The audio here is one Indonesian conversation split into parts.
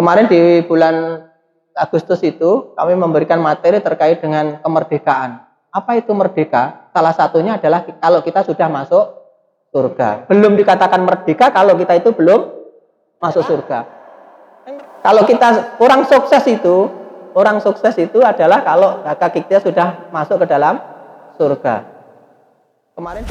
Kemarin di bulan Agustus itu kami memberikan materi terkait dengan kemerdekaan. Apa itu merdeka? Salah satunya adalah kalau kita sudah masuk surga. Belum dikatakan merdeka kalau kita itu belum masuk surga. Kalau kita orang sukses itu adalah kalau kaki kita sudah masuk ke dalam surga. Kemarin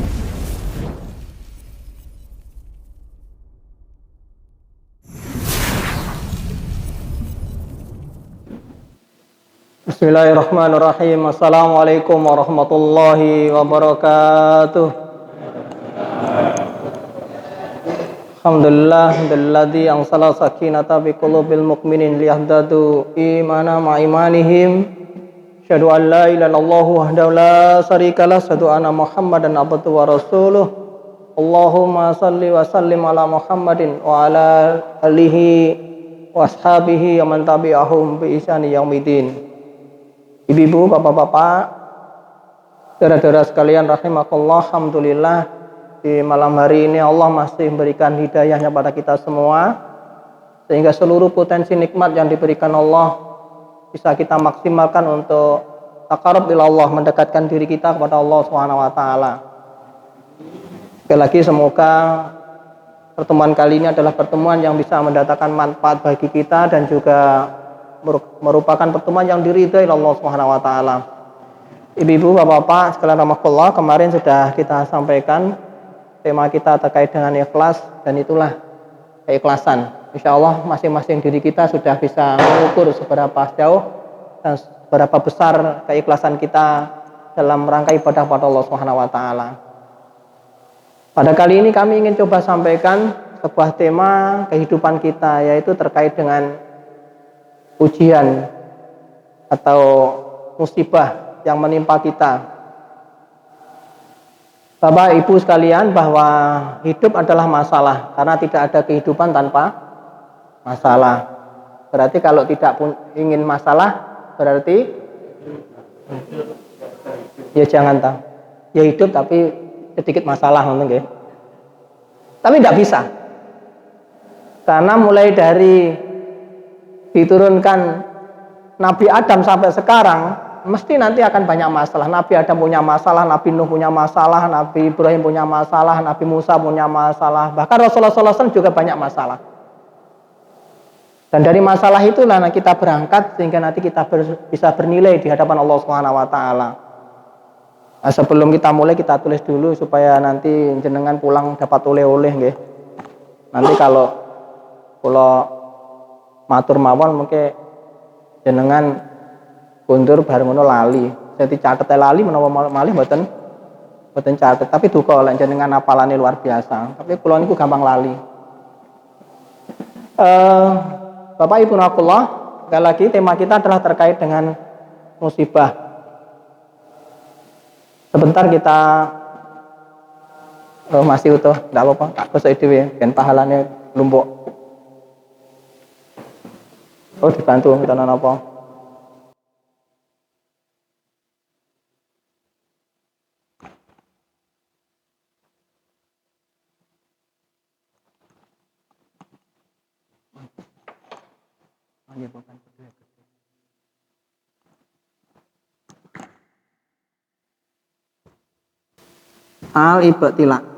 Bismillahirrahmanirrahim. Assalamualaikum warahmatullahi wabarakatuh. Alhamdulilladzi ansala sakinata bi qulubil mu'minin liyahdadu imana ma imanihim. Asyhadu an la ilaha illallah wahdahu la syarikalah, asyhadu anna Muhammadan abduhu wa rasuluh. Allahumma shalli wa sallim ala Muhammadin wa ala alihi wa ashabihi wa man tabi'ahum bi ihsani yaumidin. Ibu-ibu, bapak-bapak, saudara-saudara sekalian rahimakumullah, alhamdulillah di malam hari ini Allah masih memberikan hidayahnya pada kita semua sehingga seluruh potensi nikmat yang diberikan Allah bisa kita maksimalkan untuk taqarrub ila Allah, mendekatkan diri kita kepada Allah Subhanahu wa taala. Sekali lagi semoga pertemuan kali ini adalah pertemuan yang bisa mendatangkan manfaat bagi kita dan juga merupakan pertemuan yang diridhai Allah Subhanahu wa taala. Ibu-ibu, bapak-bapak sekalian rahmatullah, kemarin sudah kita sampaikan tema kita terkait dengan ikhlas, dan itulah keikhlasan. Insyaallah masing-masing diri kita sudah bisa mengukur seberapa jauh dan seberapa besar keikhlasan kita dalam rangka ibadah pada Allah Subhanahu wa taala. Pada kali ini kami ingin coba sampaikan sebuah tema kehidupan kita, yaitu terkait dengan ujian atau musibah yang menimpa kita. Bapak Ibu sekalian, bahwa hidup adalah masalah karena tidak ada kehidupan tanpa masalah. Berarti kalau tidak ingin masalah berarti ya jangan tahu. Ya hidup tapi sedikit masalah mungkin. Tapi tidak bisa. Karena mulai dari diturunkan Nabi Adam sampai sekarang mesti nanti akan banyak masalah. Nabi Adam punya masalah, Nabi Nuh punya masalah, Nabi Ibrahim punya masalah, Nabi Musa punya masalah, bahkan Rasulullah SAW juga banyak masalah. Dan dari masalah itulah kita berangkat sehingga nanti kita bisa bernilai di hadapan Allah Subhanahu wa taala. Nah, sebelum kita mulai kita tulis dulu supaya nanti jenengan pulang dapat oleh-oleh nggih. Nanti kalau matur mawon mungkin jenengan kundur bareng ngono lali. Jadi catet lali menawa malih mboten catet, tapi duka lek jenengan hafalane luar biasa. Tapi kula niku gampang lali. Bapak Ibu nakullah, sekali lagi tema kita adalah terkait dengan musibah. Sebentar kita masih utuh, enggak apa-apa, tak gosok dhewe ben pahalane lumpuk. Oh, dibantu kita napa? Al-ibtilak.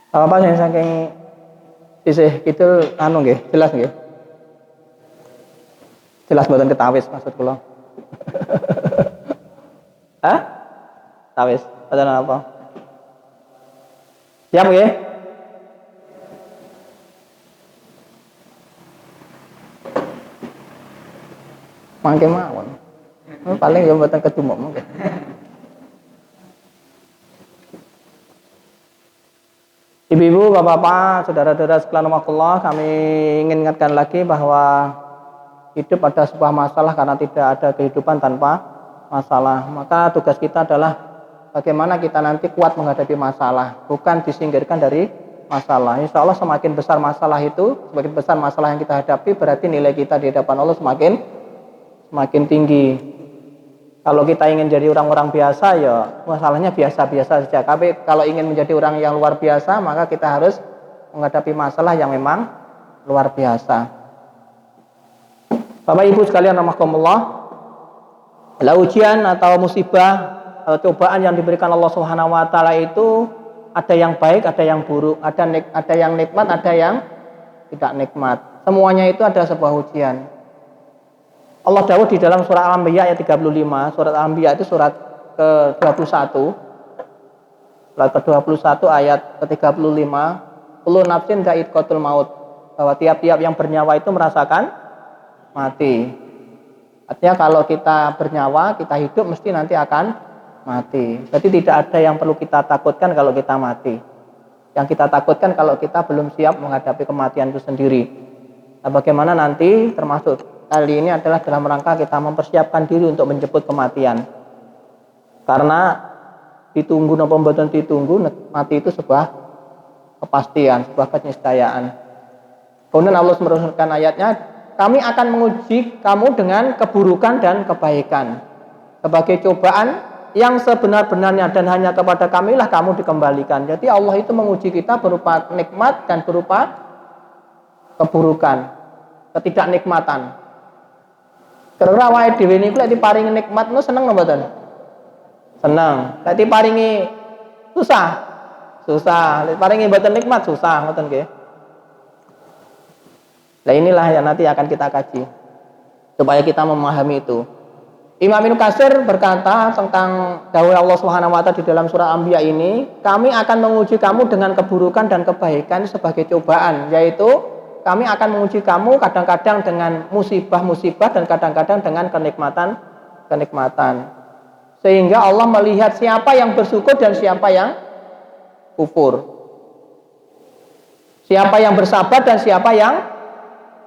Apa sing saking sisih kidul anu nggih, jelas nggih. Jelas mboten ketawis maksud kula. Hah? Tawis. Mboten apa? Siap nggih? Mangke mawon. Paling ya mboten kedumuk mungkin. Ibu-ibu, bapak-bapak, saudara-saudara sekalian Allah, kami ingin ingatkan lagi bahwa hidup ada sebuah masalah karena tidak ada kehidupan tanpa masalah. Maka tugas kita adalah bagaimana kita nanti kuat menghadapi masalah, bukan disingkirkan dari masalah. Insya Allah semakin besar masalah itu, semakin besar masalah yang kita hadapi, berarti nilai kita di hadapan Allah semakin tinggi. Kalau kita ingin jadi orang-orang biasa, ya masalahnya biasa-biasa saja. Tapi kalau ingin menjadi orang yang luar biasa, maka kita harus menghadapi masalah yang memang luar biasa. Bapak Ibu sekalian rahimakumullah, ujian atau musibah atau cobaan yang diberikan Allah Subhanahu wa taala itu ada yang baik, ada yang buruk, ada yang nikmat, ada yang tidak nikmat. Semuanya itu ada sebuah ujian. Allah dawuh di dalam surah Al-Anbiya ayat 35. Surat Al-Anbiya itu surat ke-21. Surat ke-21 ayat ke-35. Kullu nafsin dha'iqatul maut. Bahwa tiap-tiap yang bernyawa itu merasakan mati. Artinya kalau kita bernyawa, kita hidup mesti nanti akan mati. Jadi tidak ada yang perlu kita takutkan kalau kita mati. Yang kita takutkan kalau kita belum siap menghadapi kematian itu sendiri. Nah, bagaimana nanti termasuk kali ini adalah dalam rangka kita mempersiapkan diri untuk menjemput kematian. Karena ditunggu napa mboten ditunggu, mati itu sebuah kepastian, sebuah keniscayaan. Kemudian Allah meneruskan ayatnya, kami akan menguji kamu dengan keburukan dan kebaikan sebagai cobaan yang sebenar-benarnya, dan hanya kepada kamilah kamu dikembalikan. Jadi Allah itu menguji kita berupa nikmat dan berupa keburukan, ketidaknikmatan. Kira-kira awake dhewe niku lek diparingi nikmat nu seneng napa mboten? Seneng. Lek diparingi susah. Susah. Lek diparingi mboten nikmat susah, ngoten nggih. Nah inilah yang nanti akan kita kaji supaya kita memahami itu. Imam Ibnu Katsir berkata tentang dawuh Allah Subhanahu wa taala di dalam surah Anbiya ini, kami akan menguji kamu dengan keburukan dan kebaikan sebagai cobaan, yaitu kami akan menguji kamu kadang-kadang dengan musibah-musibah dan kadang-kadang dengan kenikmatan. Sehingga Allah melihat siapa yang bersyukur dan siapa yang kufur. Siapa yang bersabar dan siapa yang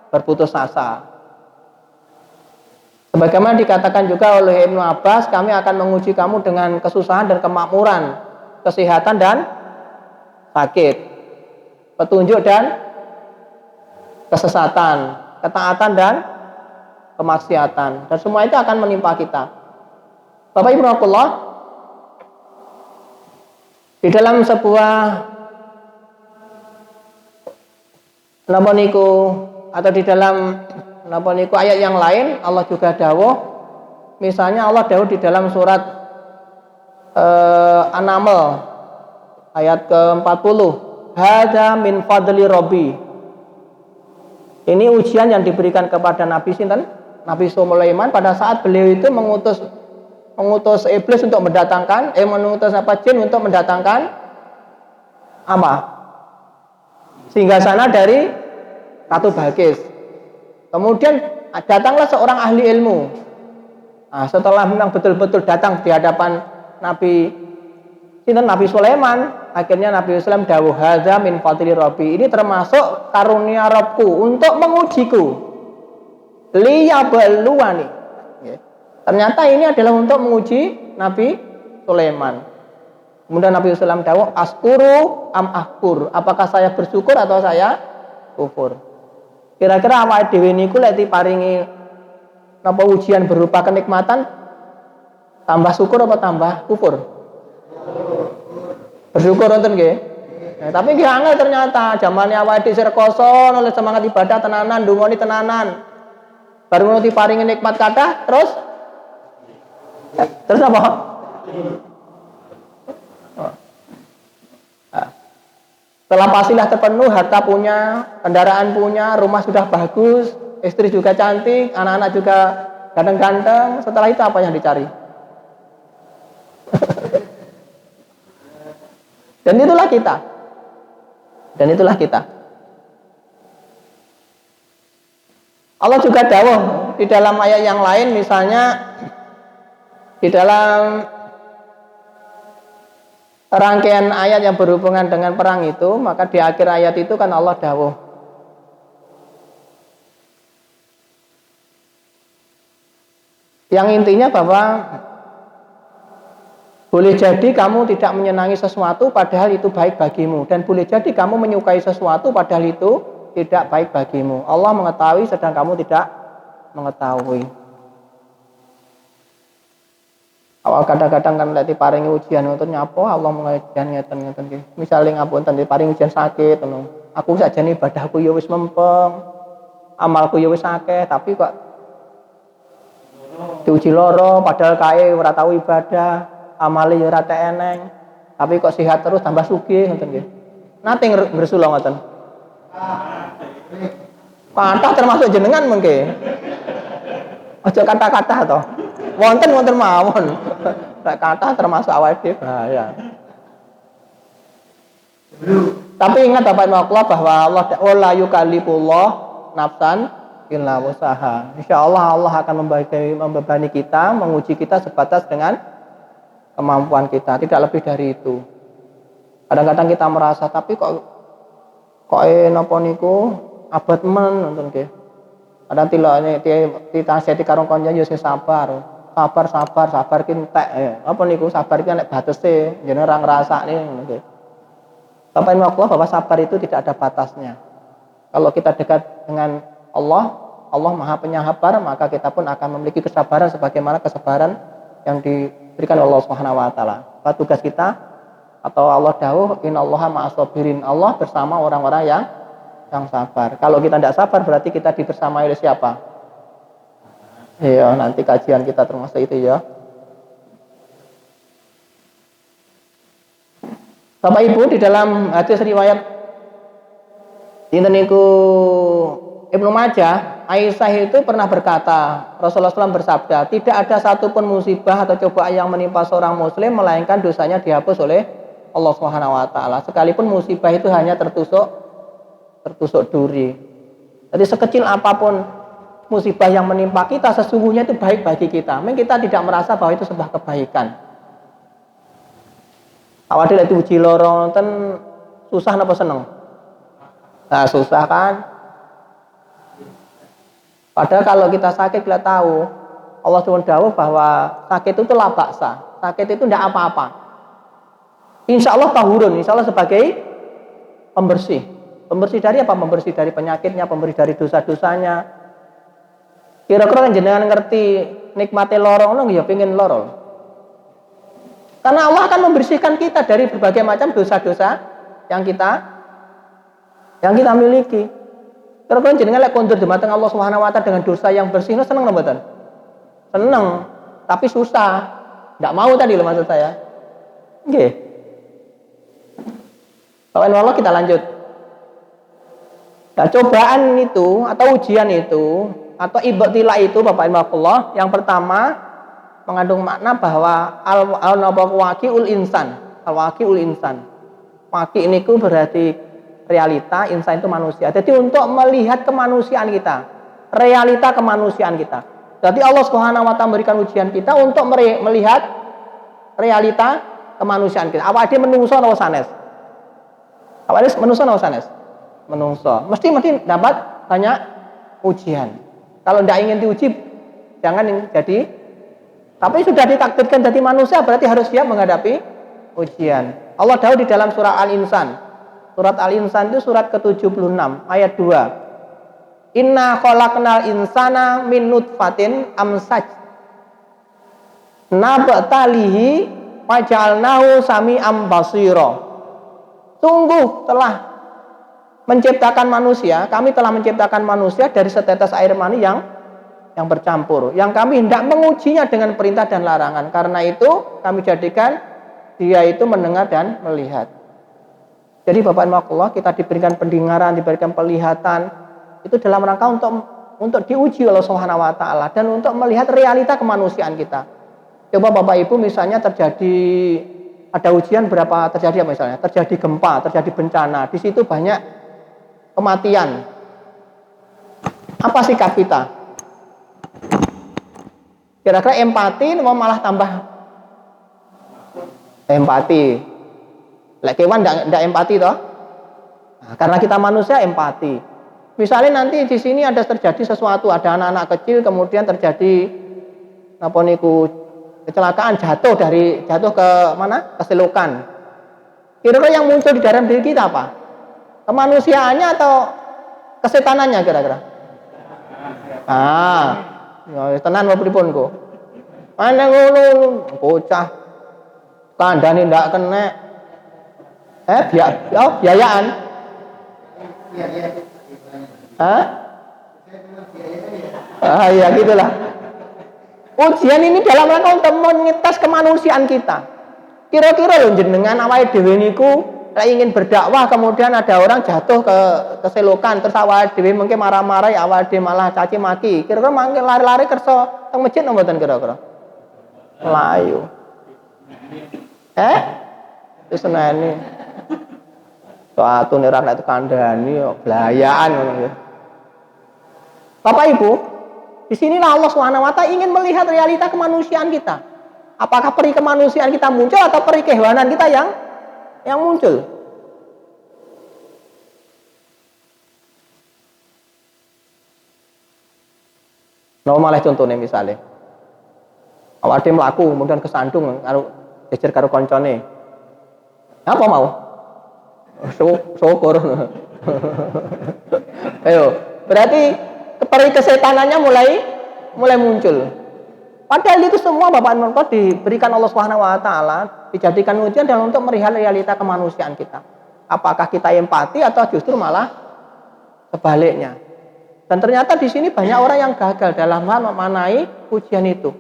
berputus asa. Sebagaimana dikatakan juga oleh Ibnu Abbas, kami akan menguji kamu dengan kesusahan dan kemakmuran, kesehatan dan sakit, petunjuk dan kesesatan, ketaatan dan kemaksiatan, dan semua itu akan menimpa kita. Bapak Ibu rahimahullah, di dalam sebuah napa niku atau di dalam napa niku ayat yang lain Allah juga dawuh, misalnya Allah dawuh di dalam surat An-Naml ayat ke-40, hadza min fadli rabbi. Ini ujian yang diberikan kepada Nabi sinten? Nabi Sulaiman pada saat beliau itu mengutus iblis untuk mendatangkan mengutus jin untuk mendatangkan apa? Singgasana dari Ratu Balqis. Kemudian datanglah seorang ahli ilmu. Nah, setelah memang betul-betul datang di hadapan Nabi Sulaiman, akhirnya Nabi Sulaiman dawuh hadza min fadli rabbi. Ini termasuk karunia Rabbku untuk mengujiku. Liyabluwani. Ternyata ini adalah untuk menguji Nabi Sulaiman. Kemudian Nabi Sulaiman dawuh askuru am akfur. Apakah saya bersyukur atau saya kufur? Kira-kira awake dhewe niku lek diparingi napa ujian berupa kenikmatan, tambah syukur apa tambah kufur? Bersyukur nonton nggih. Nah, tapi nggih angel ternyata zamane awake dhewe rekoso oleh semangat ibadah tenanan, ndungoni tenanan. Baru ngono diparingi nikmat kathah terus apa? Setelah pasilah terpenuh, harta punya, kendaraan punya, rumah sudah bagus, istri juga cantik, anak-anak juga ganteng-ganteng. Setelah itu apa yang dicari? Dan itulah kita. Dan itulah kita. Allah juga dawuh di dalam ayat yang lain, misalnya di dalam rangkaian ayat yang berhubungan dengan perang itu, maka di akhir ayat itu kan Allah dawuh, yang intinya bahwa boleh jadi kamu tidak menyenangi sesuatu padahal itu baik bagimu, dan boleh jadi kamu menyukai sesuatu padahal itu tidak baik bagimu. Allah mengetahui sedang kamu tidak mengetahui. Awal kadang-kadang kan lek diparingi ujian ngoten nyapo Allah mengujian ngeten-ngeten nggih. Misale ngapunten diparingi ujian sakit ngono. Aku sakjane ibadahku ya wis mempeng. Amalku ya wis akeh, tapi kok diuji loro padahal kae ora tau ibadah, amale ya ora eneng. Tapi kok sehat terus tambah sugih ngoten nggih. Nate ngresula ngoten. Kathah termasuk jenengan mengke. Aja kata-kata to. Wonten mawon. Nek kathah termasuk awake dhewe bahaya. Tapi ingat Bapak Ibu Allah bahwa Allah la yukallifullah nafsan illa wusaha. Insyaallah Allah akan membebani kita, menguji kita sebatas dengan kemampuan kita, tidak lebih dari itu. Kadang-kadang kita merasa tapi kok napa niku abot men ngoten nggih. Ada tilane ditaseti karo kanca yo sing sabar. Sabar ki entek ya. Apa niku sabar ki nek batese jenenge ora ngrasakne ngono nggih. Bapak Ibu Allah bahwa sabar itu tidak ada batasnya. Kalau kita dekat dengan Allah, Allah Maha Penyabar, maka kita pun akan memiliki kesabaran sebagaimana kesabaran yang diberikan oleh Allah Subhanahu wa taala. Tugas kita atau Allah dawuh innallaha ma'as-sabirin. Allah bersama orang-orang yang sabar. Kalau kita tidak sabar berarti kita dibersamai oleh siapa? Iya, nanti kajian kita termasuk itu ya. Bapak Ibu, di dalam hadis riwayat niku Ibnu Majah, Aisyah itu pernah berkata, Rasulullah SAW bersabda, tidak ada satupun musibah atau cobaan yang menimpa seorang muslim melainkan dosanya dihapus oleh Allah Subhanahu wa taala. Sekalipun musibah itu hanya tertusuk duri. Jadi sekecil apapun musibah yang menimpa kita, sesungguhnya itu baik bagi kita. Memang kita tidak merasa bahwa itu sebuah kebaikan. Awalnya itu uji loro ten susah napa seneng? Nah, susah kan? Padahal kalau kita sakit kita tahu Allah cuma dawuh bahwa sakit itu la baksa. Sakit itu tidak apa-apa. Insya Allah tahurun, insya Allah sebagai pembersih. Pembersih dari apa? Pembersih dari penyakitnya, pembersih dari dosa-dosanya. Kira-kira kan jenengan ngerti nikmate loro ngono ya pengin loro. Karena Allah akan membersihkan kita dari berbagai macam dosa-dosa yang kita miliki. Kira-kira jenengan lek kondur dumateng Allah Subhanahu wa taala dengan dosa yang bersih, seneng napa mboten? Seneng, tapi susah. Enggak mau tadi loh maksud saya. Nggih. Bapak Allah kita lanjut. Nah, cobaan itu atau ujian itu atau ibtilah itu Bapak Ibu Allah, yang pertama mengandung makna bahwa al-waqi'ul insan. Al-waqi'ul insan. Waqi' niku berarti realita, insan itu manusia. Jadi untuk melihat kemanusiaan kita, realita kemanusiaan kita. Jadi Allah Subhanahu wa taala memberikan ujian kita untuk melihat realita kemanusiaan kita. Awak dhewe menungso napa sanes? Awak dhewe menungso napa sanes? Menungso. Mesti dapat banyak ujian. Kalau tidak ingin diuji, jangan jadi. Tapi sudah ditakdirkan jadi manusia, berarti harus siap menghadapi ujian. Allah dawuh di dalam surah Al-Insan. Surat Al-Insan itu surat ke-76 ayat 2. Inna khalaqnal insana min nutfatin amsaj nabtalihi faj'alnahu sami'an basira. Sungguh telah menciptakan manusia, kami telah menciptakan manusia dari setetes air mani yang bercampur, yang kami hendak mengujinya dengan perintah dan larangan. Karena itu kami jadikan dia itu mendengar dan melihat. Jadi Bapak Ibu Allah, kita diberikan pendengaran, diberikan penglihatan, itu dalam rangka untuk diuji oleh Subhanahu wa taala dan untuk melihat realita kemanusiaan kita. Coba Bapak Ibu misalnya ada ujian berapa terjadi misalnya, terjadi gempa, terjadi bencana, di situ banyak kematian. Apa sikap kita? Kira-kira empati mau malah tambah empati. Lek kewan ndak empati toh? Nah, karena kita manusia empati. Misalnya nanti di sini ada terjadi sesuatu, ada anak-anak kecil kemudian terjadi apa niku kecelakaan, jatuh ke mana? Ke selokan. Kira-kira yang muncul di dalam diri kita apa? Kemanusiaannya atau kesetanannya kira-kira? Ya tenan apa pripun kok? Ana ngono bocah kandhane ndak kena. Biayaan. Ya gitulah. Ujian ini dalam rangka untuk mengetes kemanusiaan kita. Kira-kira lho jenengan awake dhewe niku lek ingin berdakwah kemudian ada orang jatuh ke selokan terus awake dhewe mungkin marah-marah ya awake dhewe malah caci maki. Kira-kira mangke lari-lari kersa teng masjid napa mboten kira-kira? Melayu. Wis seneni. Suatu nek ora nek kandhani yo blayaan ngono ya. Bapak Ibu, di sinilah Allah SWT ingin melihat realita kemanusiaan kita. Apakah peri kemanusiaan kita muncul atau peri kehewanan kita yang muncul? Nah, malah contohnya misalnya, awake dhewe mlaku kemudian kesandung karo jejer karo koncone. Apa mau? Syukur. Ayo, berarti peri kesetanannya mulai muncul. Padahal itu semua Bapak Ibu diberikan Allah Subhanahu wa taala, dijadikan ujian dalam untuk melihat realita kemanusiaan kita. Apakah kita empati atau justru malah sebaliknya? Dan ternyata di sini banyak orang yang gagal dalam hal memaknai ujian itu.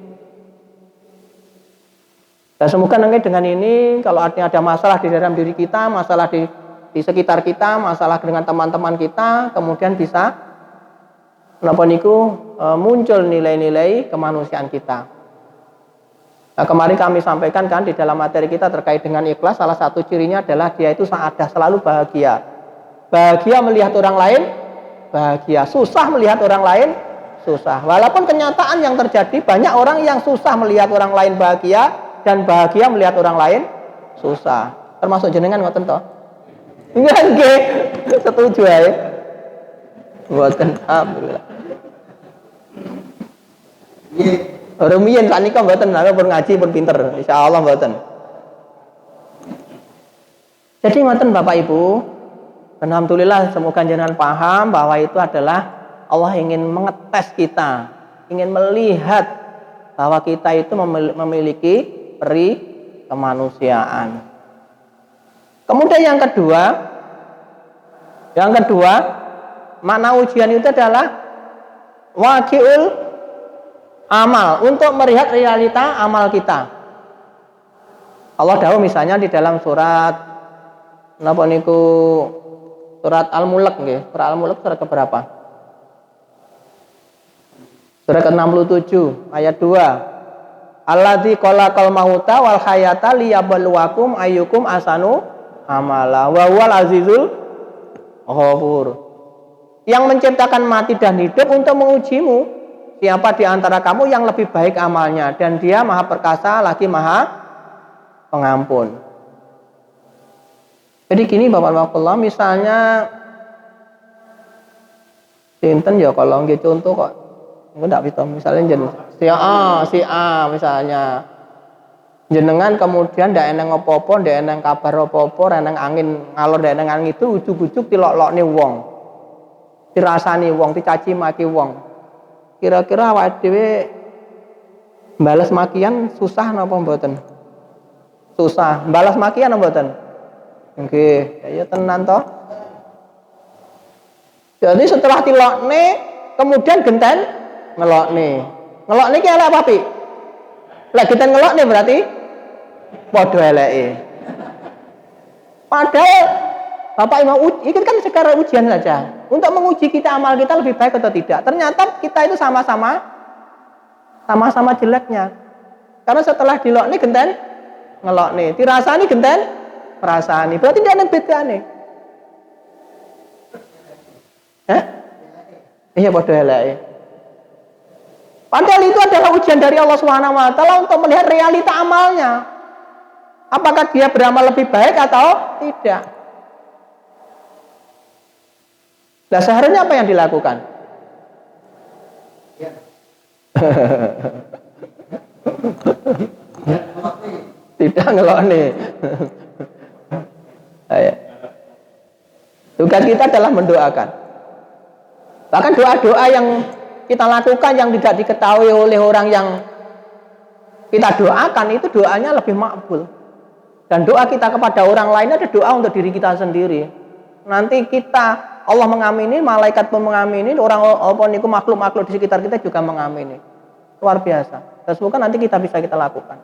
Dan semoga nanti dengan ini kalau artinya ada masalah di dalam diri kita, masalah di sekitar kita, masalah dengan teman-teman kita, kemudian bisa muncul nilai-nilai kemanusiaan kita. Nah, kemarin kami sampaikan kan di dalam materi kita terkait dengan ikhlas, salah satu cirinya adalah dia itu saadah, selalu bahagia. Bahagia melihat orang lain, bahagia. Susah melihat orang lain, susah. Walaupun kenyataan yang terjadi banyak orang yang susah melihat orang lain bahagia dan bahagia melihat orang lain susah. Termasuk jenengan ngoten toh? Nggih, setuju ae. Mboten, alhamdulillah. Rumiyin sanika mboten, pun ngaji pun pinter, insyaallah mboten. Jadi ngoten Bapak Ibu, alhamdulillah semoga jenengan paham bahwa itu adalah Allah ingin mengetes kita, ingin melihat bahwa kita itu memiliki peri kemanusiaan. Kemudian yang kedua, makna ujian itu adalah waqi'ul amal, untuk melihat realita amal kita. Allah dawuh misalnya di dalam surat surat Al-Mulk nggih. Surat Al-Mulk surat keberapa? Surat ke-67 ayat 2. Alladzi khalaqal mauta wal hayata liyabluwakum ayyukum ahsanu amala wa huwal azizul ghafur. Yang menciptakan mati dan hidup untuk mengujimu, siapa di antara kamu yang lebih baik amalnya, dan Dia Maha Perkasa lagi Maha Pengampun. Jadi gini Bapak-bapak Allah, misalnya sinten ya kalau nggih contoh kok enggak bisa, misalnya si A misalnya jenengan kemudian ndak eneng apa-apa, ndak eneng kabar apa-apa, eneng angin ngalor, ndak eneng angin itu ujug-ujug dilok-lokne wong, dirasani wong, dicaci maki wong. Kira-kira awake dhewe balas makian susah napa mboten? Susah. Balas makian napa mboten? Nggih, ya tenan toh. Jadi setelah dilokne kemudian genten ngelokne. Ngelokne ki elek apa pi? Lek genten ngelokne berarti padha eleke. Padahal Bapak Imam ini kan sekarang ujian saja. Untuk menguji kita amal kita lebih baik atau tidak. Ternyata kita itu sama-sama jeleknya. Karena setelah dilokni genten ngelokni, dirasani genten perasani. Berarti tidak ada bedanya. Iya bodoh elek. Padahal itu adalah ujian dari Allah Subhanahu wa taala untuk melihat realita amalnya. Apakah dia beramal lebih baik atau tidak? Nah, seharusnya apa yang dilakukan? Tidak ngelokni. Tugas kita adalah mendoakan. Bahkan doa-doa yang kita lakukan yang tidak diketahui oleh orang yang kita doakan itu doanya lebih makbul. Dan doa kita kepada orang lain ada doa untuk diri kita sendiri. Nanti kita Allah mengamini, malaikat pun mengamini, orang makhluk-makhluk di sekitar kita juga mengamini. Luar biasa. Dan semoga nanti kita bisa kita lakukan.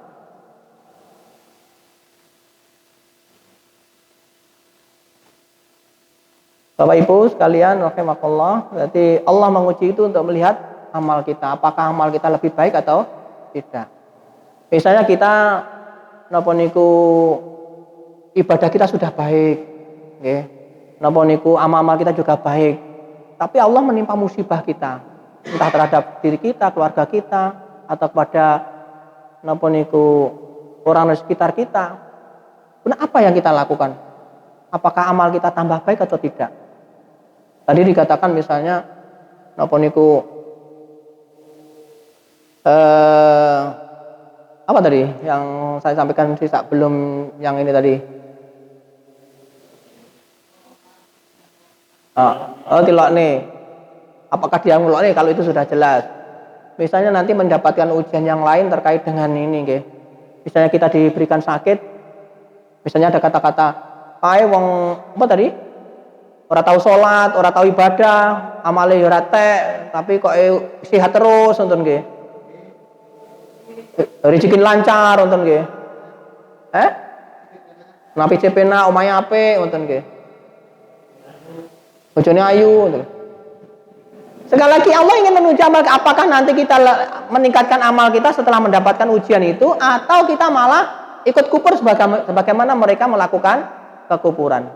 Bapak Ibu sekalian, rahimakumullah, berarti Allah menguji itu untuk melihat amal kita, apakah amal kita lebih baik atau tidak. Misalnya kita napa niku ibadah kita sudah baik, nggih. Napa niku amal-amal kita juga baik. Tapi Allah menimpa musibah kita, entah terhadap diri kita, keluarga kita, atau kepada napa niku orang di sekitar kita. Nah, apa yang kita lakukan? Apakah amal kita tambah baik atau tidak? Tadi dikatakan misalnya napa niku apa tadi yang saya sampaikan sisa belum yang ini tadi? Tilok nih. Apakah dia ngelok nih kalau itu sudah jelas? Misalnya nanti mendapatkan ujian yang lain terkait dengan ini, nggih. Misalnya kita diberikan sakit, misalnya ada kata-kata, "Kae wong apa tadi? Ora tahu sholat, ora tahu ibadah, amale ora tek, tapi kok sehat terus nonton nggih. Rezeki lancar nonton nggih. Napi cepena omahe apik nonton nggih. Bojone ayu nonton. Sekali lagi Allah ingin menuju amal, apakah nanti kita meningkatkan amal kita setelah mendapatkan ujian itu atau kita malah ikut kufur sebagaimana mereka melakukan kekufuran.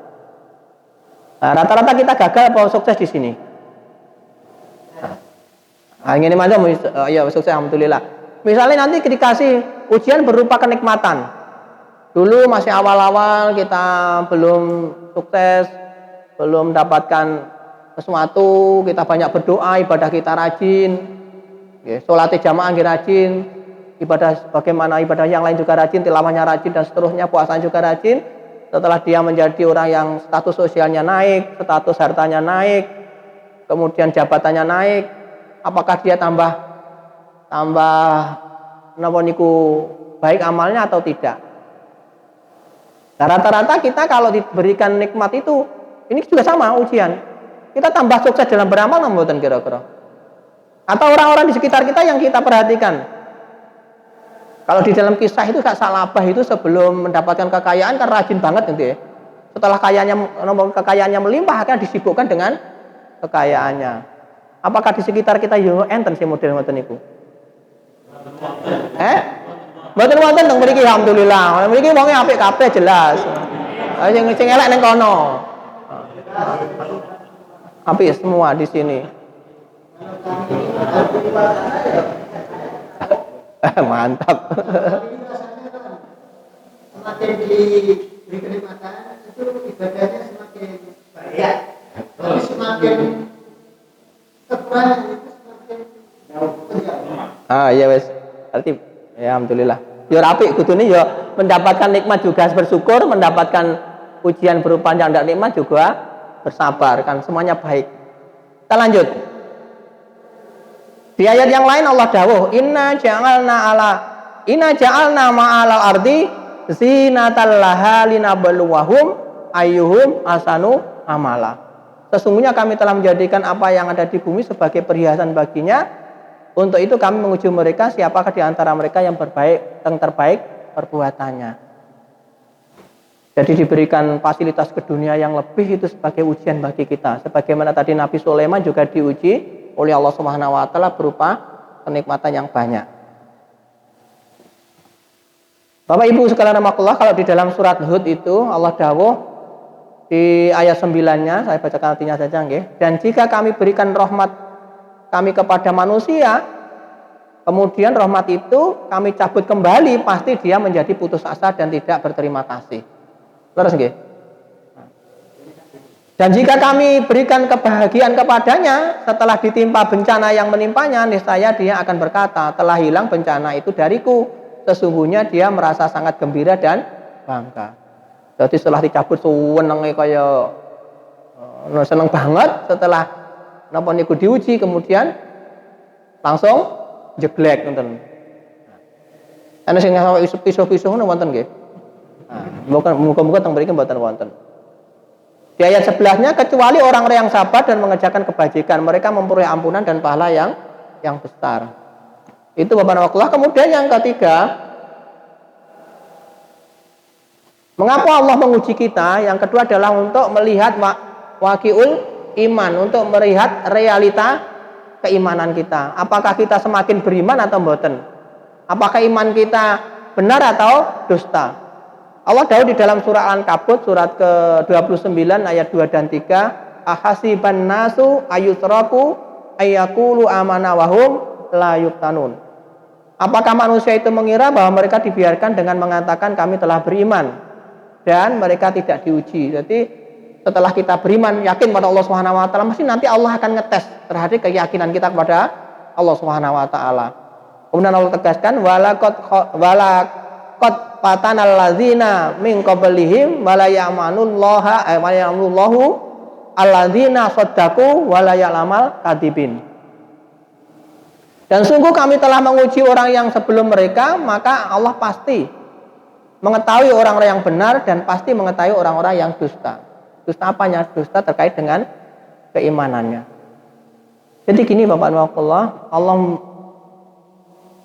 Nah, rata-rata kita gagal atau sukses di sini. Nah, ini macam ya sukses alhamdulillah. Misalnya nanti dikasih ujian berupa kenikmatan. Dulu masih awal-awal kita belum sukses, belum mendapatkan sesuatu, kita banyak berdoa, ibadah kita rajin. Sholat jamaah rajin, ibadah bagaimana ibadah yang lain juga rajin, tilawahnya rajin dan seterusnya, puasanya juga rajin. Setelah dia menjadi orang yang status sosialnya naik, status hartanya naik, kemudian jabatannya naik, apakah dia tambah napa niku baik amalnya atau tidak? Nah, rata-rata kita kalau diberikan nikmat itu, ini juga sama ujian. Kita tambah sukses dalam beramal mboten kira-kira? Atau orang-orang di sekitar kita yang kita perhatikan? Kalau di dalam kisah itu Kak Salabah itu sebelum mendapatkan kekayaan kan rajin banget gitu ya. Setelah kekayaannya melimpah akan disibukkan dengan kekayaannya. Apakah di sekitar kita yo enten sih model ngoten niku? Mboten wonten teng mriki alhamdulillah. Mriki wonge apik kabeh jelas. Sing elek ning kono. Apik semua di sini. Mantap. Semakin diberi kenikmatan itu ibadahnya semakin banyak. Tapi semakin kekurangan itu semakin jauh. Iya wes. Berarti ya alhamdulillah. Ya apik kudune ya mendapatkan nikmat juga bersyukur, mendapatkan ujian berupa yang tidak nikmat juga bersabar, kan semuanya baik. Kita lanjut. Di ayat yang lain Allah dawuh, inna ja'alna ma'alal ardi zinatal laha linabluwahum ayyuhum ahsanu amala. Sesungguhnya kami telah menjadikan apa yang ada di bumi sebagai perhiasan baginya. Untuk itu kami menguji mereka siapakah di antara mereka yang terbaik perbuatannya. Jadi diberikan fasilitas ke dunia yang lebih itu sebagai ujian bagi kita. Sebagaimana tadi Nabi Sulaiman juga diuji oleh Allah Subhanahu wa taala berupa kenikmatan yang banyak. Bapak Ibu sekalian rahimakumullah, kalau di dalam surat Hud itu Allah dawuh di ayat 9-nya, saya bacakan artinya saja nggih. Dan jika kami berikan rahmat kami kepada manusia, kemudian rahmat itu kami cabut kembali, pasti dia menjadi putus asa dan tidak berterima kasih. Terus nggih. Dan jika kami berikan kebahagiaan kepadanya setelah ditimpa bencana yang menimpanya, niscaya dia akan berkata, telah hilang bencana itu dariku. Sesungguhnya dia merasa sangat gembira dan bangga. Jadi setelah dicabut senenge kaya seneng banget, setelah napa niku diuji kemudian langsung jeglek ngoten. Ana sing pisah-pisah ngono wonten nggih. Muga-muga teng mriki mboten wonten. Di ayat 11-nya, kecuali orang-orang yang sabar dan mengerjakan kebajikan, mereka memperoleh ampunan dan pahala yang besar. Itu Bapak Allah. Kemudian yang ketiga, mengapa Allah menguji kita? Yang kedua adalah untuk melihat waqiul iman, untuk melihat realita keimanan kita. Apakah kita semakin beriman atau mboten? Apakah iman kita benar atau dusta? Allah dawuh di dalam surah Al-Ankabut surat ke-29 ayat 2 dan 3, ahasiban nasu ayutraku ayyaqulu amana wahum la yuftanun. Apakah manusia itu mengira bahwa mereka dibiarkan dengan mengatakan kami telah beriman dan mereka tidak diuji? Jadi setelah kita beriman, yakin pada Allah Subhanahu wa taala, mesti nanti Allah akan ngetes terhadap keyakinan kita kepada Allah Subhanahu wa taala. Kemudian Allah tegaskan walaqad fatanal ladzina min qablihim wala ya'manullaha wa ya'malullahu alladzina shaddaqu wala ya'lamal kadibin. Dan sungguh kami telah menguji orang yang sebelum mereka, maka Allah pasti mengetahui orang-orang yang benar dan pasti mengetahui orang-orang yang dusta. Dusta apanya? Dusta terkait dengan keimanannya. Jadi gini Bapak Allah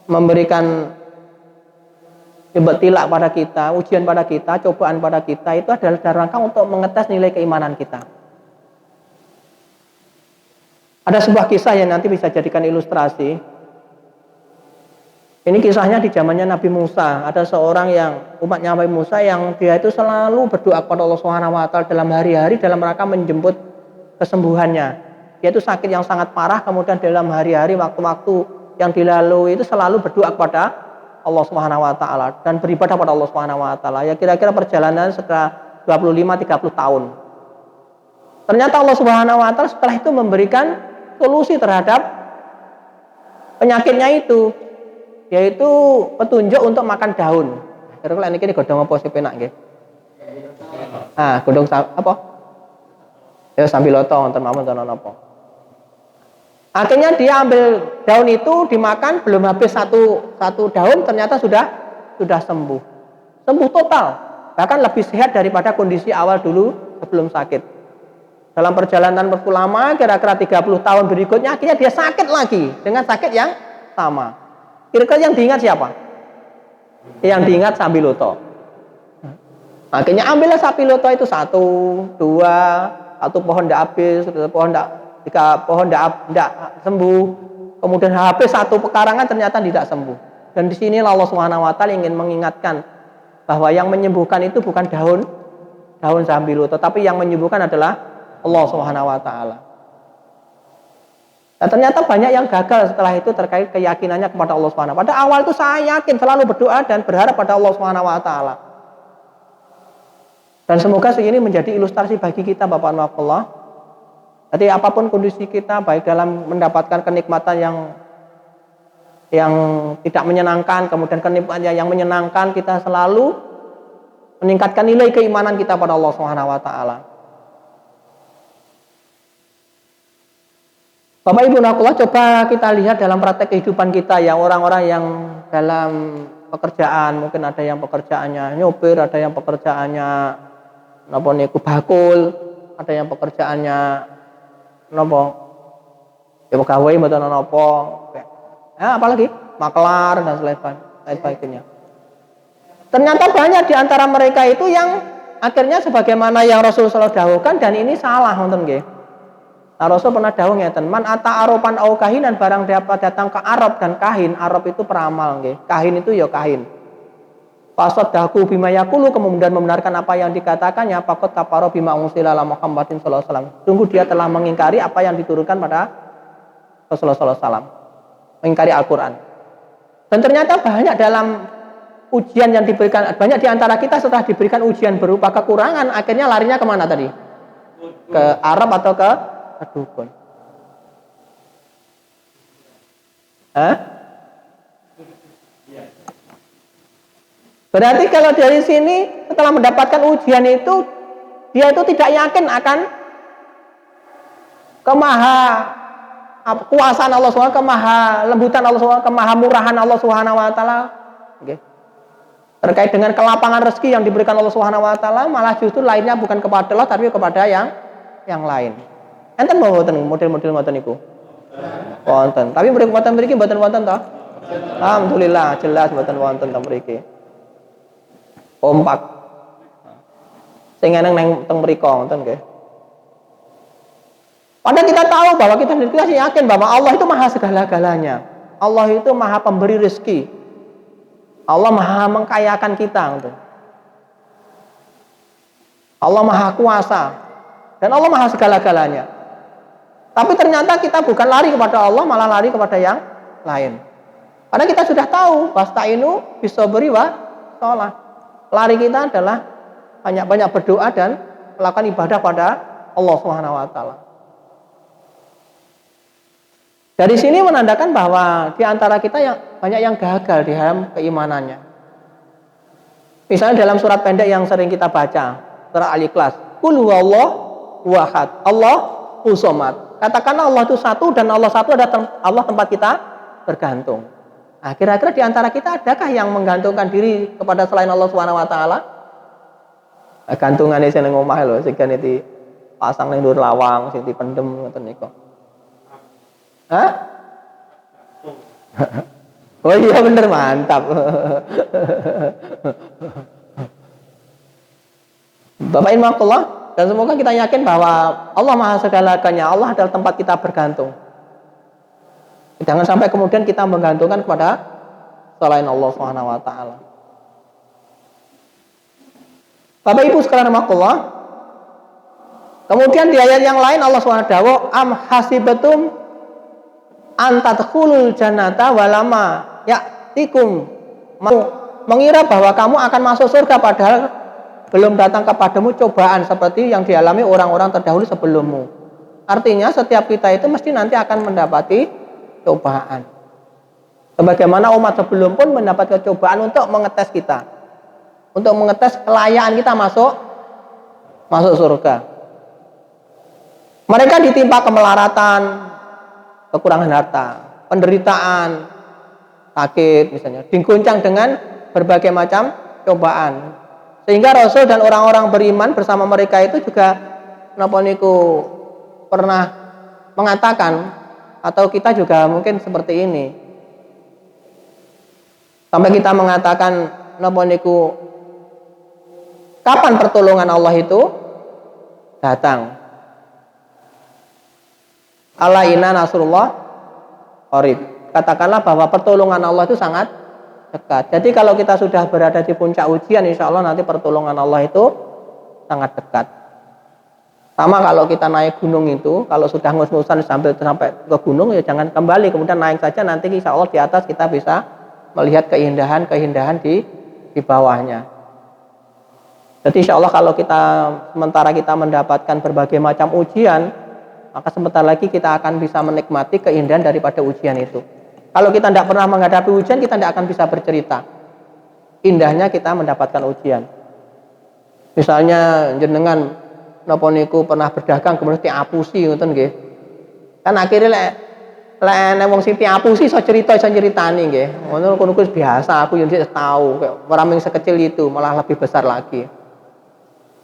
memberikan ibtilak pada kita, ujian pada kita, cobaan pada kita, itu adalah dalam rangka untuk mengetes nilai keimanan kita. Ada sebuah kisah yang nanti bisa jadikan ilustrasi. Ini kisahnya di zamannya Nabi Musa. Ada seorang yang umatnya Nabi Musa yang dia itu selalu berdoa kepada Allah Subhanahu wa taala dalam hari-hari dalam rangka menjemput kesembuhannya. Dia itu sakit yang sangat parah, kemudian dalam hari-hari waktu-waktu yang dilalui itu selalu berdoa kepada Allah Subhanahu wa taala dan beribadah pada Allah Subhanahu wa taala. Ya kira-kira perjalanan setelah 25-30 tahun. Ternyata Allah Subhanahu wa taala setelah itu memberikan solusi terhadap penyakitnya itu, yaitu petunjuk untuk makan daun. Kira-kira ini godhong apa sing penak nggih? Godhong apa? Ya sambiloto wonten mawon wonten apa. Akhirnya dia ambil daun itu dimakan, belum habis satu daun ternyata sudah sembuh. Sembuh total. Bahkan lebih sehat daripada kondisi awal dulu sebelum sakit. Dalam perjalanan waktu lama, kira-kira 30 tahun berikutnya, akhirnya dia sakit lagi dengan sakit yang sama. Kira-kira yang diingat siapa? Yang diingat Sambiloto. Akhirnya ambillah Sambiloto itu 1, 2, satu pohon tidak habis, tiga pohon tidak sembuh, kemudian habis satu pekarangan ternyata tidak sembuh. Dan di sini Allah Subhanahu wa taala ingin mengingatkan bahwa yang menyembuhkan itu bukan daun Sambiloto, tapi yang menyembuhkan adalah Allah Subhanahu wa taala. Dan ternyata banyak yang gagal setelah itu terkait keyakinannya kepada Allah Subhanahu wa taala. Pada awal itu saya yakin, selalu berdoa dan berharap pada Allah Subhanahu wa taala. Dan semoga ini menjadi ilustrasi bagi kita Bapak Allah. Jadi apapun kondisi kita, baik dalam mendapatkan kenikmatan yang tidak menyenangkan, kemudian kenikmatan yang menyenangkan, kita selalu meningkatkan nilai keimanan kita pada Allah Subhanahu wa taala. Bapak Ibu nakullah, coba kita lihat dalam praktek kehidupan kita ya, orang-orang yang dalam pekerjaan, mungkin ada yang pekerjaannya nyopir, ada yang pekerjaannya napa niku bakul, ada yang pekerjaannya napa ya pegawai mboten napa, apalagi maklar dan sebagainya. Ternyata banyak di antara mereka itu yang akhirnya sebagaimana yang Rasulullah dawuhkan, dan ini salah wonten nggih. Nah, Rasul pernah dawuh ngeten, man ata aropan au kahinan, barang dapat datang ke Arab dan kahin. Arab itu peramal nggih. Kahin itu ya kahin. Fasaddaku bima yaqulu, kemudian membenarkan apa yang dikatakannya, faqad kafara bima unsila ala Muhammadin sallallahu alaihi wasallam. Sungguh dia telah mengingkari apa yang diturunkan pada Rasulullah sallallahu alaihi wasallam. Mengingkari Al-Qur'an. Dan ternyata banyak dalam ujian yang diberikan, banyak di antara kita setelah diberikan ujian berupa kekurangan, akhirnya larinya kemana tadi? Ke Arab atau ke dukun? Berarti kalau dari sini setelah mendapatkan ujian itu, dia itu tidak yakin akan kuasaan Allah SWT, lembutan Allah SWT, kemahamurahan Allah SWT. Okay. Terkait dengan kelapangan rezeki yang diberikan Allah SWT, malah justru lainnya bukan kepada Allah tapi kepada yang lain. Enten mau model-model ngoten niku? Wonten. Tapi mboten mriki mboten wonten toh? Alhamdulillah jelas mboten wonten teng mriki. Kompak. Sing eneng nang teng mriko ngoten nggih. Padahal kita tahu bahwa kita yakin bahwa Allah itu maha segala-galanya. Allah itu maha pemberi rezeki. Allah maha mengkayakan kita gitu. Allah maha kuasa dan Allah maha segala-galanya. Tapi ternyata kita bukan lari kepada Allah, malah lari kepada yang lain. Karena kita sudah tahu wasta'inu bisabri wa shalah. Lari kita adalah banyak-banyak berdoa dan melakukan ibadah pada Allah Subhanahu wa taala. Dari sini menandakan bahwa di antara kita yang banyak yang gagal di dalam keimanannya. Misalnya dalam surat pendek yang sering kita baca, surah Al-Ikhlas, Qul huwallahu ahad, Allahu somad. Katakanlah Allah itu satu dan Allah satu adalah Allah tempat kita bergantung. Nah, kira-kira di antara kita adakah yang menggantungkan diri kepada selain Allah Subhanahu wa taala? Gantungane sing nang omah lho, sing di pasang ning dhuwur lawang, sing dipendem ngoten niku. Hah? Oh iya bener, mantap. Bapak Imakullah, dan semoga kita yakin bahwa Allah maha segala-galanya, Allah adalah tempat kita bergantung. Jangan sampai kemudian kita menggantungkan kepada selain Allah Subhanahu wa taala. Bapak Ibu sekalian rahimakumullah. Kemudian di ayat yang lain Allah SWT am hasibatum antadkhulul jannata walama ya'tikum, mengira bahwa kamu akan masuk surga padahal belum datang kepadamu cobaan seperti yang dialami orang-orang terdahulu sebelummu. Artinya setiap kita itu mesti nanti akan mendapati cobaan. Sebagaimana umat sebelum pun mendapat cobaan untuk mengetes kita, untuk mengetes kelayakan kita masuk surga. Mereka ditimpa kemelaratan, kekurangan harta, penderitaan, sakit misalnya, diguncang dengan berbagai macam cobaan. Sehingga Rasul dan orang-orang beriman bersama mereka itu juga napa niku pernah mengatakan, atau kita juga mungkin seperti ini. Sampai kita mengatakan napa niku, kapan pertolongan Allah itu datang? Ala inna nasrullah qarib. Katakanlah bahwa pertolongan Allah itu sangat dekat. Jadi kalau kita sudah berada di puncak ujian, insya Allah nanti pertolongan Allah itu sangat dekat. Sama kalau kita naik gunung itu, kalau sudah ngus-ngusan sampai ke gunung, ya jangan kembali, kemudian naik saja, nanti insya Allah di atas kita bisa melihat keindahan-keindahan di bawahnya. Jadi insya Allah kalau kita sementara kita mendapatkan berbagai macam ujian, maka sebentar lagi kita akan bisa menikmati keindahan daripada ujian itu. Kalau kita tidak pernah menghadapi ujian, kita tidak akan bisa bercerita indahnya kita mendapatkan ujian. Misalnya jenengan napa niku pernah berdagang kemudian diapusi ngoten nggih. Kan akhirnya lek nek wong sing diapusi iso cerita iso nyeritani nggih. Ngono kuwi biasa, aku yo tahu kayak orang yang sekecil itu malah lebih besar lagi.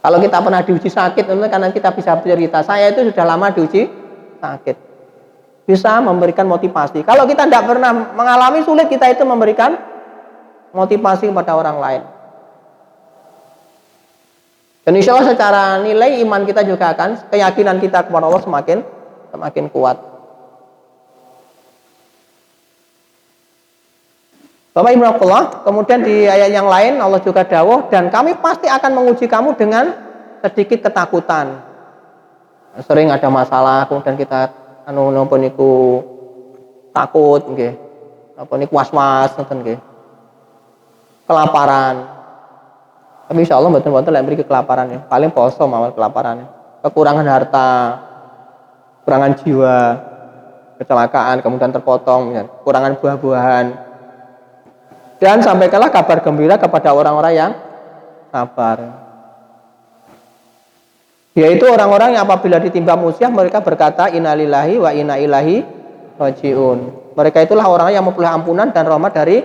Kalau kita pernah diuji sakit, karena kita bisa bercerita, saya itu sudah lama diuji sakit, bisa memberikan motivasi. Kalau kita tidak pernah mengalami, sulit kita itu memberikan motivasi kepada orang lain. Dan insya Allah secara nilai iman kita juga akan, keyakinan kita kepada Allah semakin kuat. Bapak Ibu Allah, kemudian di ayat yang lain Allah juga dawuh, dan kami pasti akan menguji kamu dengan sedikit ketakutan. Sering ada masalah, kemudian kita napa niku takut nggih. Napa niku was-was ngoten nggih. Kelaparan. Tapi insya Allah mboten lek mriki kelaparan ya. Paling poso mawon kelaparan. Kekurangan harta, kekurangan jiwa, kecelakaan, kemudian terpotong, ya. Kekurangan buah-buahan. Dan sampaikanlah kabar gembira kepada orang-orang yang sabar. Yaitu orang-orang yang apabila ditimpa musibah mereka berkata innalillahi wa inna ilaihi rajiun. Mereka itulah orang yang memperoleh ampunan dan rahmat dari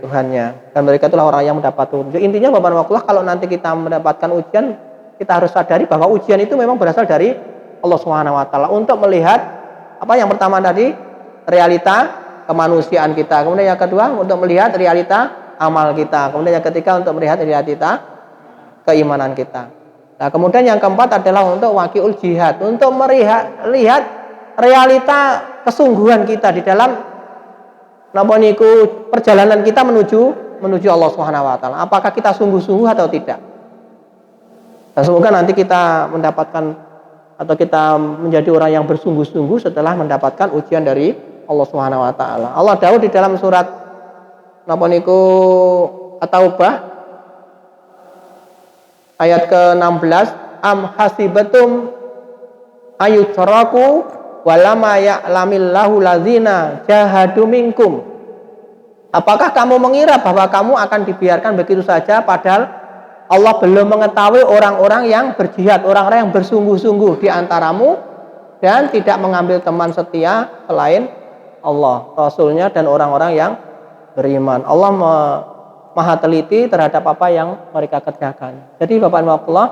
Tuhannya. Dan mereka itulah orang yang mendapat ujian. Intinya Bapak-Bapak, kalau nanti kita mendapatkan ujian, kita harus sadari bahwa ujian itu memang berasal dari Allah Subhanahu wa taala untuk melihat apa yang pertama tadi, realita kemanusiaan kita. Kemudian yang kedua untuk melihat realita amal kita. Kemudian yang ketiga untuk melihat realita keimanan kita. Nah, kemudian yang keempat adalah untuk waqiul jihad, untuk lihat realita kesungguhan kita di dalam napa niku perjalanan kita menuju Allah Subhanahu wa taala. Apakah kita sungguh-sungguh atau tidak? Dan semoga nanti kita mendapatkan atau kita menjadi orang yang bersungguh-sungguh setelah mendapatkan ujian dari Allah Subhanahu wa taala. Allah dawuh di dalam surat napa niku At-Taubah ayat ke-16, am hasibatum ayutraku walama ya'lamillahu ladzina jahadu minkum. Apakah kamu mengira bahwa kamu akan dibiarkan begitu saja padahal Allah belum mengetahui orang-orang yang berjihad, orang-orang yang bersungguh-sungguh di antaramu dan tidak mengambil teman setia selain Allah, Rasulnya dan orang-orang yang beriman. Allah maha teliti terhadap apa yang mereka kerjakan. Jadi Bapak Ibu Allah,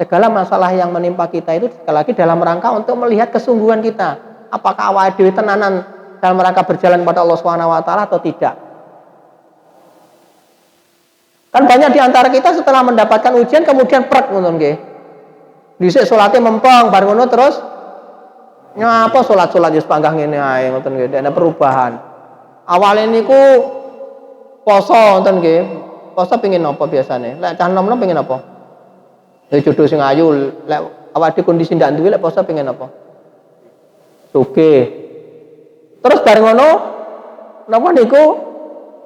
segala masalah yang menimpa kita itu sekali lagi dalam rangka untuk melihat kesungguhan kita. Apakah awal dewi tenanan dalam rangka berjalan pada Allah Subhanahu wa taala atau tidak. Kan banyak di antara kita setelah mendapatkan ujian kemudian prek ngoten nggih. Dhisik salate mempeng bar ngono terus nyapa salat wis panggah ngene ae ngoten nggih, ada perubahan. Awale niku poso ngoten nggih. Poso pengin napa biasane? Lek cah nom-nom pengin apa? Ya jodoh sing ayu, lek awake kondisi ndak duwe lek poso pengin apa? Sugih. Terus bareng ngono napa niku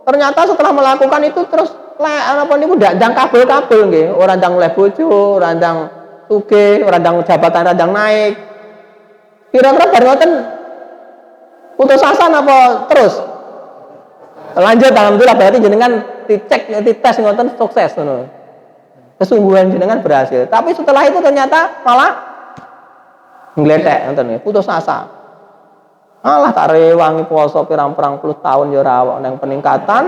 ternyata setelah melakukan itu terus lek napa niku ndak ndang kabul-kabul nggih, ora ndang oleh bojo, ora ndang sugih, ora ndang jabatan, ora ndang naik. Kira-kira bareng ngoten putus asa apa terus? Lanjut alhamdulillah berarti jenengan dicek dites ngoten sukses ngono. Kesungguhan jenengan berhasil. Tapi setelah itu ternyata malah ngletek ngoten putus asa. Malah tak rewangi puasa pirang-pirang puluh tahun ya ora nang peningkatan,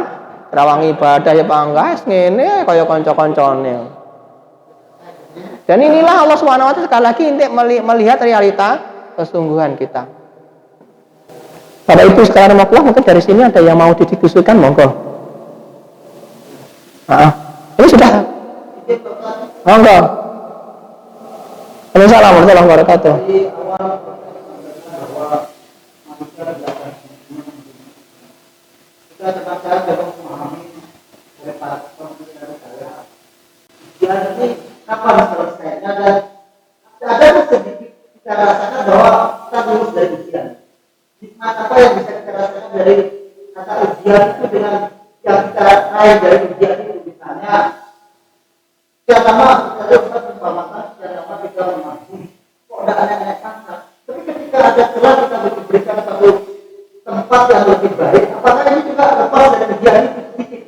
rewangi ibadah ya panggas ngene kaya kanca-kancane. Dan inilah Allah Subhanahu wa taala sekali lagi untuk melihat realita kesungguhan kita. Bapak Ibu sekarang mungkin dari sini ada yang mau didiskusikan, monggo. Ini sudah. Monggo. Assalamualaikum warahmatullahi wabarakatuh. Kita terbaca dalam memahami dari para pemimpin ujian ini kapan selesainya dan ada sedikit kita rasakan bahwa kita lulus dari ujian. Hikmat apa yang bisa kita rasakan dari kata ujian itu dengan yang kita raih dari ujian itu misalnya yang pertama kita dapat umpamakan yang pertama kita mengaku kok ada aneh-aneh kata tapi ketika ada celah kita diberikan satu tempat yang lebih baik apakah ini juga lepas dari ujian itu sedikit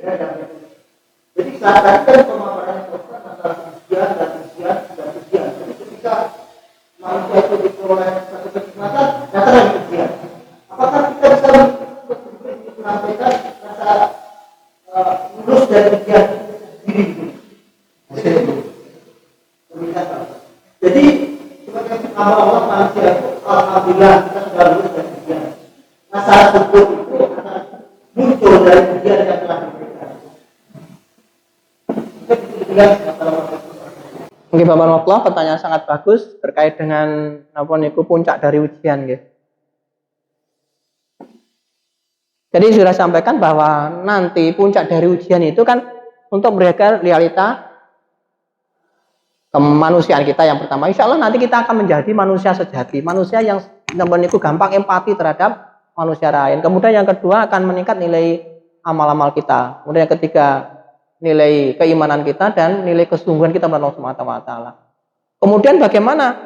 jadi saat tadi kan pemaparan yang terus antara ujian dan ujian dan ujian jadi ketika manusia itu diperoleh satu kenikmatan datang lagi ujian apakah kita bisa menyampaikan rasa lulus dari ujian diri jadi sebagai hamba Allah manusia itu alhamdulillah kita sudah lulus dari ujian masalah syukur itu akan muncul dari ujian yang telah diberikan. Bapak Allah, pertanyaan sangat bagus terkait dengan apa niku puncak dari ujian nggih. Jadi sudah sampaikan bahwa nanti puncak dari ujian itu kan untuk mereka realita kemanusiaan kita yang pertama. Insya Allah nanti kita akan menjadi manusia sejati, manusia yang niku gampang empati terhadap manusia lain. Kemudian yang kedua akan meningkat nilai amal-amal kita. Kemudian yang ketiga nilai keimanan kita dan nilai kesungguhan kita kepada Allah Subhanahu wa taala. Kemudian bagaimana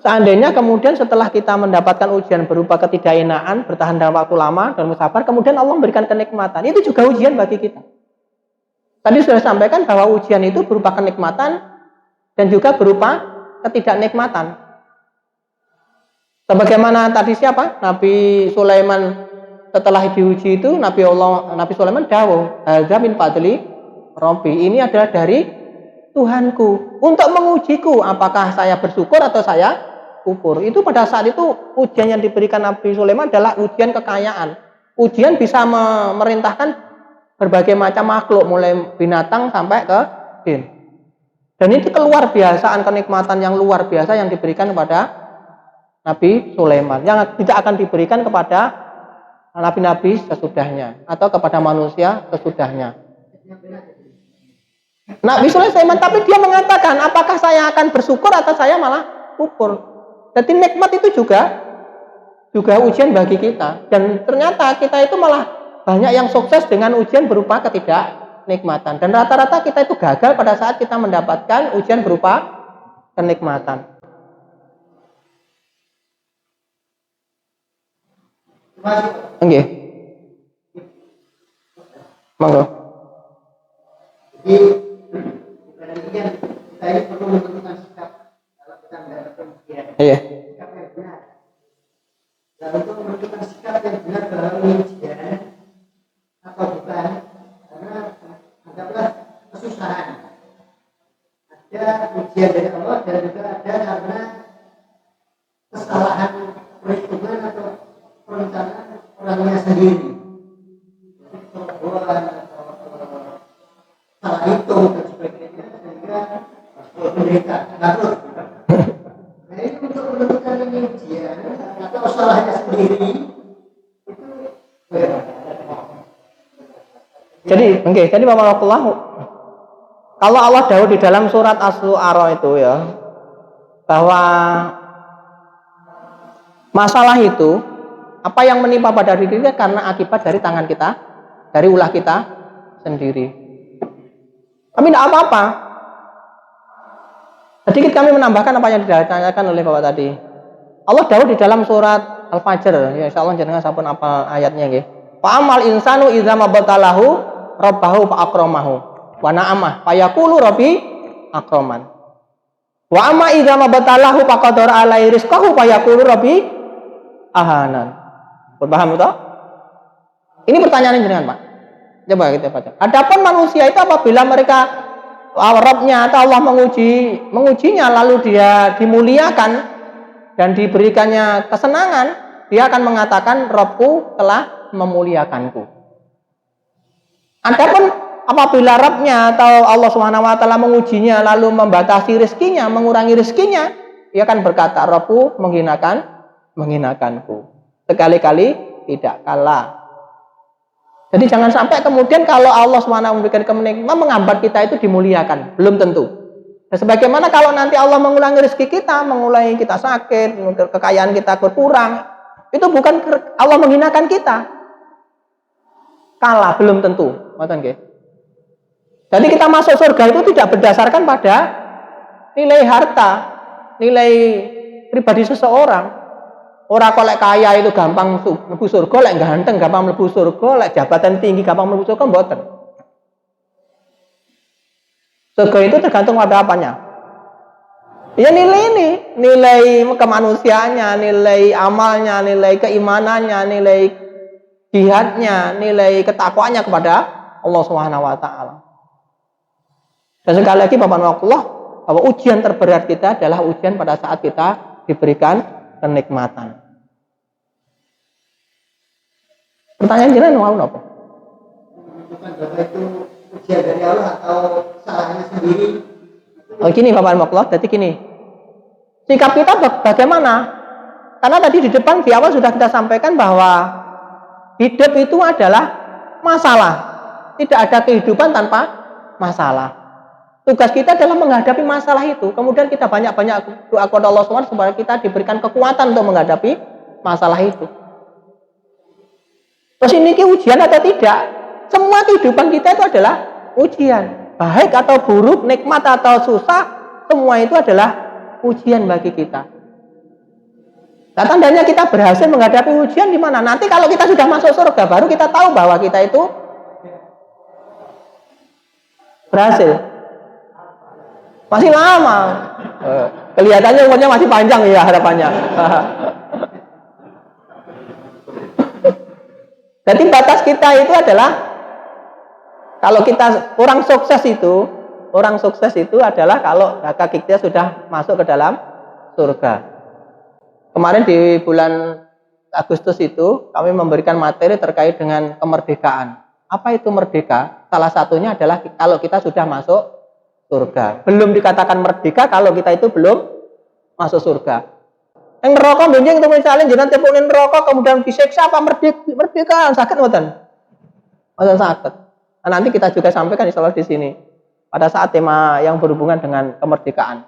seandainya kemudian setelah kita mendapatkan ujian berupa ketidakenaan, bertahan dalam waktu lama dan bersabar, kemudian Allah memberikan kenikmatan. Itu juga ujian bagi kita. Tadi sudah sampaikan bahwa ujian itu berupa kenikmatan dan juga berupa ketidaknikmatan. Sebagaimana tadi siapa? Nabi Sulaiman setelah diuji itu Nabi Sulaiman dawuh, "Hadza min fadli Rabbi." Ini adalah dari Tuhanku untuk mengujiku apakah saya bersyukur atau saya kufur. Itu pada saat itu ujian yang diberikan Nabi Sulaiman adalah ujian kekayaan. Ujian bisa memerintahkan berbagai macam makhluk mulai binatang sampai ke jin. Dan itu keluar biasaan kenikmatan yang luar biasa yang diberikan kepada Nabi Sulaiman yang tidak akan diberikan kepada nabi-nabi sesudahnya atau kepada manusia sesudahnya. Nabi Sulaiman, tapi dia mengatakan, apakah saya akan bersyukur atau saya malah kufur. Jadi nikmat itu juga ujian bagi kita. Dan ternyata kita itu malah banyak yang sukses dengan ujian berupa ketidaknikmatan. Dan rata-rata kita itu gagal pada saat kita mendapatkan ujian berupa kenikmatan. Oke. Monggo. Jadi kita ini perlu menentukan sikap dalam kita mendapatkan ujian. Iya. Sikap yang benar. Dan untuk menentukan sikap yang benar dalam ujian atau bukan, karena anggaplah kesusahan. Ada ujian dari Allah dan juga ada karena kesalahan perhitungan atau perencanaan orangnya sendiri. Kebohongan atau salah hitung dan sebagainya sehingga menderita bangkrut. Nah ini untuk menentukan ini ujian atau salahnya sendiri itu jadi Bapak Allah, kalau Allah dawuh di dalam surat Asy-Syu'ara itu ya, bahwa masalah itu apa yang menimpa pada diri kita karena akibat dari tangan kita, dari ulah kita sendiri. Tapi tidak apa-apa. Sedikit kami menambahkan apa yang ditanyakan oleh Bapak tadi. Allah dawuh di dalam surat Al-Fajr, ya insyaallah jenengan sampun apa ayatnya nggih. Fa amal insanu idza mabtalahu rabbahu fa akramahu wa na'amah fa yaqulu rabbi akraman. Wa amma idza mabtalahu fa qadara alai rizqahu fa yaqulu rabbi ahanan. Paham itu? Ini pertanyaan jenengan, Pak. Coba kita baca. Adapun manusia itu apabila mereka Rabbnya atau Allah mengujinya lalu dia dimuliakan dan diberikannya kesenangan, dia akan mengatakan Rabbku telah memuliakanku. Adapun apabila Rabbnya atau Allah Subhanahu wa taala mengujinya lalu membatasi rezekinya, mengurangi rezekinya, dia akan berkata Rabbku menghinakanku. Sekali-kali tidak kalah. Jadi jangan sampai kemudian kalau Allah SWT memberikan kenikmatan menghambat kita itu dimuliakan, belum tentu. Dan sebagaimana kalau nanti Allah mengulangi rezeki kita, mengulangi kita sakit, kekayaan kita berkurang, itu bukan Allah menghinakan kita. Kalah, belum tentu. Jadi kita masuk surga itu tidak berdasarkan pada nilai harta, nilai pribadi seseorang. Orang kolek kaya itu gampang mlebu surga, lek ganteng gampang mlebu surga, lek jabatan tinggi gampang mlebu surga, mboten. Surga itu tergantung pada apanya. Ya nilai ini, nilai kemanusiaannya, nilai amalnya, nilai keimanannya, nilai jihadnya, nilai ketakwaannya kepada Allah Subhanahu wa taala. Dan sekali lagi Bapak Allah, bahwa ujian terberat kita adalah ujian pada saat kita diberikan kenikmatan. Pertanyaan jenengan mau apa? Bukan Bapak itu ujian dari Allah atau salahnya sendiri itu Oh gini Bapak Maklot, jadi gini. Sikap kita bagaimana? Karena tadi di depan di awal sudah kita sampaikan bahwa hidup itu adalah masalah. Tidak ada kehidupan tanpa masalah. Tugas kita adalah menghadapi masalah itu. Kemudian kita banyak-banyak doa kepada Allah SWT supaya kita diberikan kekuatan untuk menghadapi masalah itu. Terus ini ujian atau tidak? Semua kehidupan kita itu adalah ujian. Baik atau buruk, nikmat atau susah, semua itu adalah ujian bagi kita. Nah, tandanya kita berhasil menghadapi ujian di mana? Nanti kalau kita sudah masuk surga, baru kita tahu bahwa kita itu berhasil. Masih lama. Kelihatannya umurnya masih panjang ya harapannya. Jadi batas kita itu adalah kalau kita orang sukses itu adalah kalau kaki kita sudah masuk ke dalam surga. Kemarin di bulan Agustus itu kami memberikan materi terkait dengan kemerdekaan. Apa itu merdeka? Salah satunya adalah kalau kita sudah masuk surga. Belum dikatakan merdeka kalau kita itu belum masuk surga. Yang neraka benjing itu misalnya jangan tepunin neraka kemudian disiksa apa merdeka sakit mboten? Mboten sakit. Nah, nanti kita juga sampaikan insyaallah di sini pada saat tema yang berhubungan dengan kemerdekaan.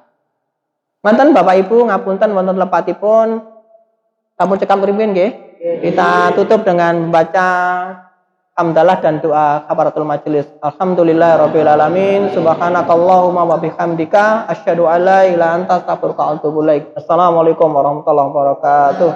Mantan Bapak Ibu ngapunten wonten lepatipun sampun cekap pripun nggih? Kita tutup dengan membaca hamdalah dan doa kafaratul majelis. Alhamdulillahirabbil alamin. Subhanakallahumma wa bihamdika asyhadu an la ilaha illa anta astaghfiruka wa atubu ilaik. Assalamualaikum warahmatullahi wabarakatuh.